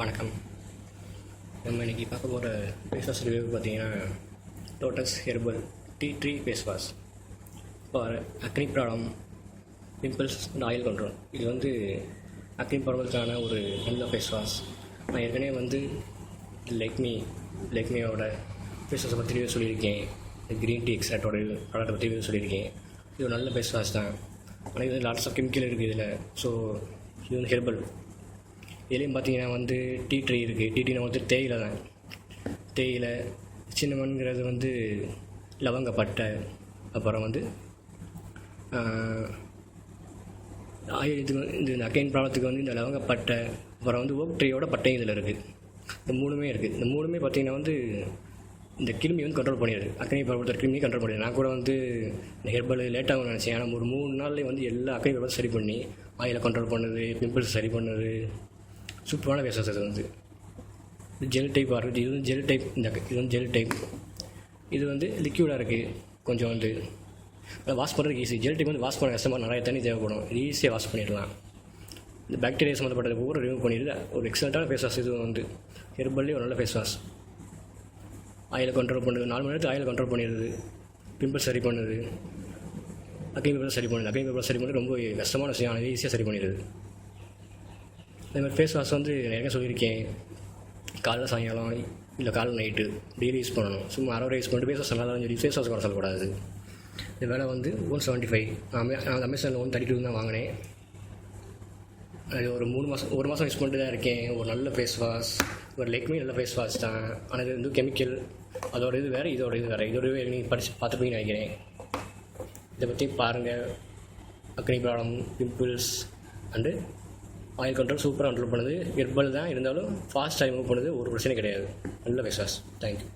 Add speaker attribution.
Speaker 1: வணக்கம். நம்ம இன்றைக்கி பார்க்க போகிற ஃபேஸ் வாஷ் ரிவ்யூ பார்த்தீங்கன்னா Lotus herbal tea tree face wash for acne problem, pimples and oil control. இது வந்து அக்னி ப்ராப்ளத்துக்கான ஒரு நல்ல ஃபேஸ் வாஷ். நான் ஏற்கனவே லேக்மியோட ஃபேஸ் வாஷை பற்றி ரிவ்யூ சொல்லியிருக்கேன். க்ரீன் டீ எக்ஸ்ட்ராக்டோட ப்ராடக்ட்டை பற்றி ரிவ்யூ சொல்லியிருக்கேன். இது ஒரு நல்ல ஃபேஸ் வாஷ் தான். ஆனால் இது லாட்ஸ் ஆஃப் கெமிக்கல் இருக்குது இதில். ஸோ இது வந்து ஹெர்பல். இதுலேயும் பார்த்தீங்கன்னா வந்து டீ ட்ரீ இருக்குது. டீ ட்ரீனா வந்து தேயிலை தான். தேயிலை, சின்னமன்கிறது வந்து லவங்கப்பட்டை, அப்புறம் வந்து இதுக்கு இந்த அக்கைன் ப்ராப்ளத்துக்கு வந்து இந்த லவங்கப்பட்டை, அப்புறம் வந்து ஓக் ட்ரீயோட பட்டையும் இதில் இருக்குது. இந்த மூணுமே இருக்குது. இந்த மூணுமே பார்த்திங்கன்னா வந்து இந்த கிருமி வந்து கண்ட்ரோல் பண்ணிடுது. அக்கனி ப்ராப்ளத்தை கிருமி கண்ட்ரோல் பண்ணிடுது. நான் கூட வந்து இந்த ஹெர்பல் லேட்டாகும் நினச்சேன். ஆனால் ஒரு 3 நாள்லேயே வந்து எல்லா அக்கனி ப்ராப்ளம் சரி பண்ணி ஆயிலை கண்ட்ரோல் பண்ணுது, பிம்பிள்ஸ் சரி பண்ணுது. சூப்பரான ஃபேஸ் வாஷ். அது வந்து ஜெல் டைப் இருக்குது. இது வந்து ஜெல் டைப். இது வந்து ஜெல் டைப். இது வந்து லிக்யூடாக இருக்குது. கொஞ்சம் வந்து வாஷ் பண்ணுறதுக்கு ஈஸி. ஜெல் டைப் வந்து வாஷ் பண்ண கஷ்டமாக, நிறைய தண்ணி தேவைப்படும். இது ஈஸியாக வாஷ் பண்ணிடலாம். இந்த பாக்டீரியா சம்மந்தப்பட்டது பூரா ரிமூவ் பண்ணிடுது. ஒரு எக்ஸலண்ட்டான ஃபேஸ் வாஷ். இது வந்து ஹெர்பல்லே ஒரு நல்ல ஃபேஸ் வாஷ். ஆயிலை கண்ட்ரோல் பண்ணுது. 4 மணி நேரத்துக்கு ஆயிலை கண்ட்ரோல் பண்ணிடுது. பிம்பிள் சரி பண்ணுது. அக்கை பிம்பிள் சரி பண்ணுது. அக்கை பிம்பிள் சரி பண்ணுறது ரொம்ப கஷ்டமான விஷயம். ஆனால் ஈஸியாக சரி பண்ணிடுது. அதே மாதிரி ஃபேஸ் வாஷ் வந்து நிறைய சொல்லியிருக்கேன். காலைல சாயங்காலம் இல்லை காலைல நைட்டு டெய்லி யூஸ் பண்ணணும். சும்மா அரை யூஸ் பண்ணிட்டு ஃபேஸ் வாஷ் நல்லா சொல்லி ஃபேஸ் வாஷ் கூட சொல்லக்கூடாது. இந்த வேலை வந்து 175. நான் அமேசானில் 132 தான் வாங்கினேன். அது ஒரு 1 மாதம் யூஸ் பண்ணிட்டு தான் இருக்கேன். ஒரு நல்ல ஃபேஸ் வாஷ். ஒரு லேக்மி நல்ல ஃபேஸ் வாஷ் தான். ஆனால் இது வந்து கெமிக்கல். அதோட இது வேறு, இதோட இது வேறு. இதோட நீங்கள் பார்த்துப்பீங்கன்னு நினைக்கிறேன். இதை பற்றி பாருங்கள். அக்னி problem, pimples and oil control சூப்பராக கண்ட்ரோல் பண்ணுது. ஹெர்பல் தான் இருந்தாலும் ஃபாஸ்ட்டாக ரிமூவ் பண்ணுது. ஒரு பிரச்சனை கிடையாது. நல்ல ஃபேஸ் வாஷ். தேங்க்யூ.